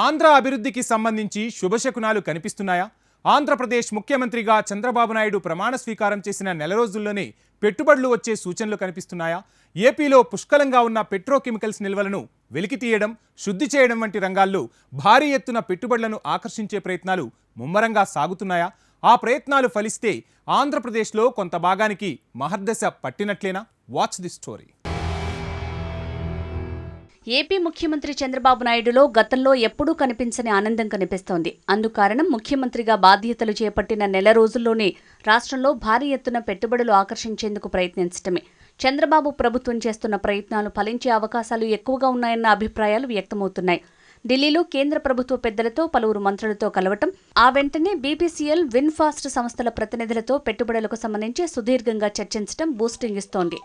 ఆంధ్ర అభివృద్ధికి సంబంధించి శుభశకునాలు కనిపిస్తున్నాయా? ఆంధ్రప్రదేశ్ ముఖ్యమంత్రిగా చంద్రబాబు నాయుడు ప్రమాణ స్వీకారం చేసిన నెల రోజుల్లోనే పెట్టుబడులు వచ్చే సూచనలు కనిపిస్తున్నాయా? ఏపీలో పుష్కలంగా ఉన్న పెట్రోకెమికల్స్ నిల్వలను వెలికి తీయడం, శుద్ధి చేయడం వంటి రంగాల్లో భారీ ఎత్తున పెట్టుబడులను ఆకర్షించే ప్రయత్నాలు ముమ్మరంగా సాగుతున్నాయా? ఆ ప్రయత్నాలు ఫలిస్తే ఆంధ్రప్రదేశ్లో కొంత భాగానికి మహర్దశ పట్టినట్లేనా? Watch the story. ఏపీ ముఖ్యమంత్రి చంద్రబాబు నాయుడులో గతంలో ఎప్పుడూ కనిపించని ఆనందం కనిపిస్తోంది. అందుకారణం ముఖ్యమంత్రిగా బాధ్యతలు చేపట్టిన నెల రోజుల్లోనే రాష్ట్రంలో భారీ ఎత్తున పెట్టుబడులు ఆకర్షించేందుకు ప్రయత్నించడమే. చంద్రబాబు ప్రభుత్వం చేస్తున్న ప్రయత్నాలు ఫలించే అవకాశాలు ఎక్కువగా ఉన్నాయన్న అభిప్రాయాలు వ్యక్తమవుతున్నాయి. ఢిల్లీలో కేంద్ర ప్రభుత్వ పెద్దలతో పలువురు మంత్రులతో కలవటం, ఆ వెంటనే బీపీసీఎల్, విన్ఫాస్ట్ సంస్థల ప్రతినిధులతో పెట్టుబడులకు సంబంధించి సుదీర్ఘంగా చర్చించడం బూస్టింగ్ ఇస్తోంది.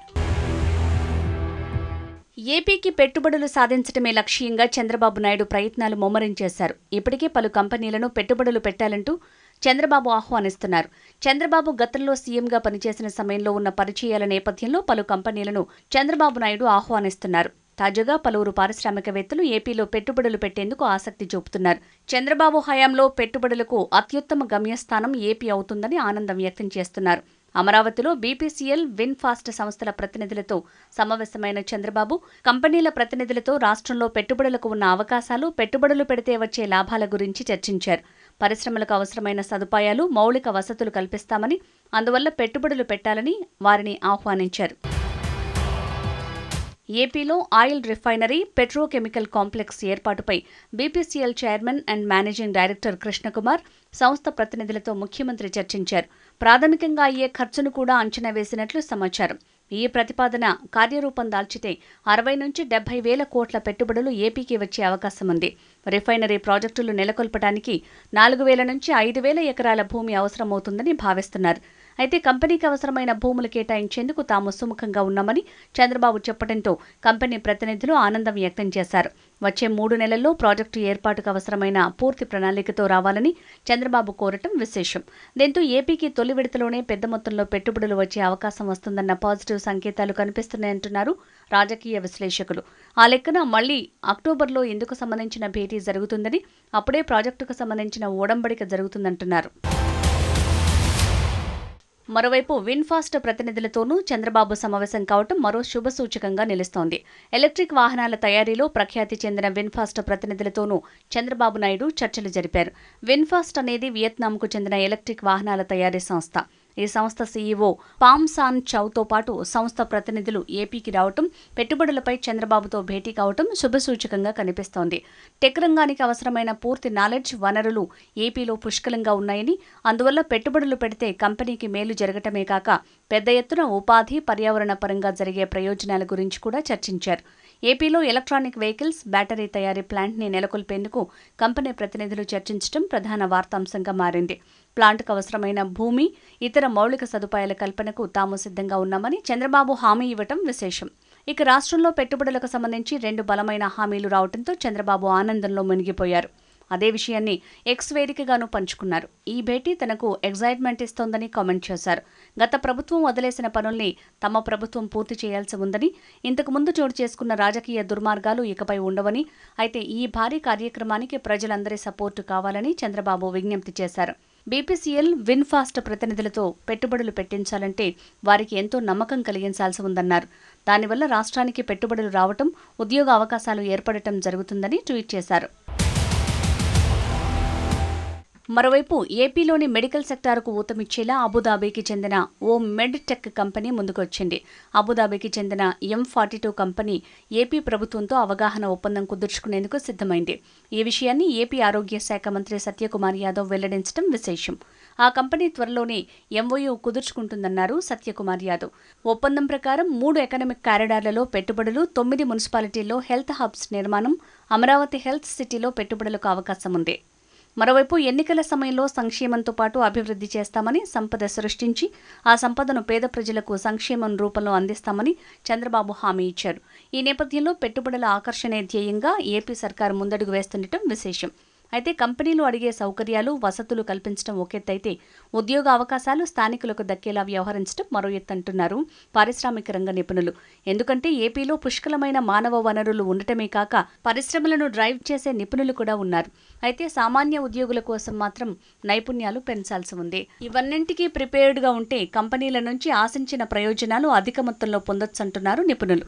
ఏపీకి పెట్టుబడులు సాధించడమే లక్ష్యంగా చంద్రబాబు నాయుడు ప్రయత్నాలు ముమ్మరం చేశారు. ఇప్పటికే పలు కంపెనీలను పెట్టుబడులు పెట్టాలంటూ చంద్రబాబు ఆహ్వానిస్తున్నారు. చంద్రబాబు గతంలో సీఎంగా పనిచేసిన సమయంలో ఉన్న పరిచయాల నేపథ్యంలో పలు కంపెనీలను చంద్రబాబు నాయుడు ఆహ్వానిస్తున్నారు. తాజాగా పలువురు పారిశ్రామికవేత్తలు ఏపీలో పెట్టుబడులు పెట్టేందుకు ఆసక్తి చూపుతున్నారు. చంద్రబాబు హయాంలో పెట్టుబడులకు అత్యుత్తమ గమ్యస్థానం ఏపీ అవుతుందని ఆనందం వ్యక్తం చేస్తున్నారు. అమరావతిలో బీపీసీఎల్, విన్ఫాస్ట్ సంస్థల ప్రతినిధులతో సమావేశమైన చంద్రబాబు కంపెనీల ప్రతినిధులతో రాష్ట్రంలో పెట్టుబడులకు ఉన్న అవకాశాలు, పెట్టుబడులు పెడితే వచ్చే లాభాల గురించి చర్చించారు. పరిశ్రమలకు అవసరమైన సదుపాయాలు, మౌలిక వసతులు కల్పిస్తామని, అందువల్ల పెట్టుబడులు పెట్టాలని వారిని ఆహ్వానించారు. ఏపీలో ఆయిల్ రిఫైనరీ, పెట్రోకెమికల్ కాంప్లెక్స్ ఏర్పాటుపై BPCL chairman and managing director Krishna Kumar సంస్థ ప్రతినిధులతో ముఖ్యమంత్రి చర్చించారు. ప్రాథమికంగా అయ్యే ఖర్చును కూడా అంచనా వేసినట్లు సమాచారం. ఈ ప్రతిపాదన కార్యరూపం దాల్చితే 60 నుంచి 70 వేల కోట్ల పెట్టుబడులు ఏపీకి వచ్చే అవకాశం ఉంది. రిఫైనరీ ప్రాజెక్టులు నెలకొల్పడానికి 4,000 నుంచి 5,000 ఎకరాల భూమి అవసరమవుతుందని భావిస్తున్నారు. అయితే కంపెనీకి అవసరమైన భూములు కేటాయించేందుకు తాము సుముఖంగా ఉన్నామని చంద్రబాబు చెప్పడంతో కంపెనీ ప్రతినిధులు ఆనందం వ్యక్తం చేశారు. వచ్చే 3 నెలల్లో ప్రాజెక్టు ఏర్పాటుకు అవసరమైన పూర్తి ప్రణాళికతో రావాలని చంద్రబాబు కోరటం విశేషం. దీంతో ఏపీకి తొలి విడతలోనే పెద్ద మొత్తంలో పెట్టుబడులు వచ్చే అవకాశం వస్తుందన్న పాజిటివ్ సంకేతాలు కనిపిస్తున్నాయంటున్నారు రాజకీయ విశ్లేషకులు. ఆ లెక్కన మళ్లీ అక్టోబర్లో ఇందుకు సంబంధించిన భేటీ జరుగుతుందని, అప్పుడే ప్రాజెక్టుకు సంబంధించిన ఒడంబడిక జరుగుతుందంటున్నారు. మరోవైపు విన్ఫాస్ట్ ప్రతినిధులతోనూ చంద్రబాబు సమావేశం కావటం మరో శుభసూచకంగా నిలుస్తోంది. ఎలక్ట్రిక్ వాహనాల తయారీలో ప్రఖ్యాతి చెందిన విన్ఫాస్ట్ ప్రతినిధులతోనూ చంద్రబాబు నాయుడు చర్చలు జరిపారు. విన్ఫాస్ట్ అనేది వియత్నాంకు చెందిన ఎలక్ట్రిక్ వాహనాల తయారీ సంస్థ. ఈ సంస్థ సీఈఓ పామ్ సాన్ చౌతో పాటు సంస్థ ప్రతినిధులు ఏపీకి రావటం, పెట్టుబడులపై చంద్రబాబుతో భేటీ కావటం శుభసూచకంగా కనిపిస్తోంది. టెక్ రంగానికి అవసరమైన పూర్తి నాలెడ్జ్, వనరులు ఏపీలో పుష్కలంగా ఉన్నాయని, అందువల్ల పెట్టుబడులు పెడితే కంపెనీకి మేలు జరగటమే కాక పెద్ద ఎత్తున ఉపాధి, పర్యావరణ పరంగా జరిగే ప్రయోజనాల గురించి కూడా చర్చించారు. ఏపీలో ఎలక్ట్రానిక్ వెహికల్స్, బ్యాటరీ తయారీ ప్లాంట్ని నెలకొల్పేందుకు కంపెనీ ప్రతినిధులు చర్చించడం ప్రధాన వార్తాంశంగా మారింది. ప్లాంట్కు అవసరమైన భూమి, ఇతర మౌలిక సదుపాయాల కల్పనకు తాము సిద్ధంగా ఉన్నామని చంద్రబాబు హామీ ఇవ్వటం విశేషం. ఇక రాష్ట్రంలో పెట్టుబడులకు సంబంధించి 2 బలమైన హామీలు రావడంతో చంద్రబాబు ఆనందంలో మునిగిపోయారు. అదే విషయాన్ని ఎక్స్ వేదికగానూ పంచుకున్నారు. ఈ భేటీ తనకు ఎగ్జైట్మెంట్ ఇస్తోందని కామెంట్ చేశారు. గత ప్రభుత్వం వదిలేసిన పనుల్ని తమ ప్రభుత్వం పూర్తి చేయాల్సి ఉందని, ఇంతకు ముందు చోటు చేసుకున్న రాజకీయ దుర్మార్గాలు ఇకపై ఉండవని, అయితే ఈ భారీ కార్యక్రమానికి ప్రజలందరి సపోర్టు కావాలని చంద్రబాబు విజ్ఞప్తి చేశారు. బీపీసీఎల్, విన్ఫాస్ట్ ప్రతినిధులతో పెట్టుబడులు పెట్టించాలంటే వారికి ఎంతో నమ్మకం కలిగించాల్సి ఉందన్నారు. దానివల్ల రాష్ట్రానికి పెట్టుబడులు రావటం, ఉద్యోగ అవకాశాలు ఏర్పడటం జరుగుతుందని ట్వీట్ చేశారు. మరోవైపు ఏపీలోని మెడికల్ సెక్టార్కు ఊతమిచ్చేలా అబుదాబీకి చెందిన ఓ మెడ్ టెక్ కంపెనీ ముందుకొచ్చింది. అబుదాబీకి చెందిన M42 కంపెనీ ఏపీ ప్రభుత్వంతో అవగాహన ఒప్పందం కుదుర్చుకునేందుకు సిద్ధమైంది. ఈ విషయాన్ని ఏపీ ఆరోగ్య శాఖ మంత్రి సత్యకుమార్ యాదవ్ వెల్లడించడం విశేషం. ఆ కంపెనీ త్వరలోనే MOU కుదుర్చుకుంటుందన్నారు సత్యకుమార్ యాదవ్. ఒప్పందం ప్రకారం 3 ఎకనామిక్ కారిడార్లలో పెట్టుబడులు, 9 మున్సిపాలిటీల్లో హెల్త్ హబ్స్ నిర్మాణం, అమరావతి హెల్త్ సిటీలో పెట్టుబడులకు అవకాశం ఉంది. మరోవైపు ఎన్నికల సమయంలో సంక్షేమంతో పాటు అభివృద్ధి చేస్తామని, సంపద సృష్టించి ఆ సంపదను పేద ప్రజలకు సంక్షేమం రూపంలో అందిస్తామని చంద్రబాబు హామీ ఇచ్చారు. ఈ నేపథ్యంలో పెట్టుబడుల ఆకర్షణే ధ్యేయంగా ఏపీ సర్కారు ముందడుగు వేస్తుండటం విశేషం. అయితే కంపెనీలు అడిగే సౌకర్యాలు, వసతులు కల్పించడం ఒక ఎత్తైతే ఉద్యోగ అవకాశాలు స్థానికులకు దక్కేలా వ్యవహరించడం మరో ఎత్తంటున్నారు పారిశ్రామిక రంగ నిపుణులు. ఎందుకంటే ఏపీలో పుష్కలమైన మానవ వనరులు ఉండటమే కాక పరిశ్రమలను డ్రైవ్ చేసే నిపుణులు కూడా ఉన్నారు. అయితే సామాన్య ఉద్యోగుల కోసం మాత్రం నైపుణ్యాలు పెంచాల్సి ఉంది. ఇవన్నింటికీ ప్రిపేర్డ్గా ఉంటే కంపెనీల నుంచి ఆశించిన ప్రయోజనాలు అధిక మొత్తంలో పొందొచ్చంటున్నారు నిపుణులు.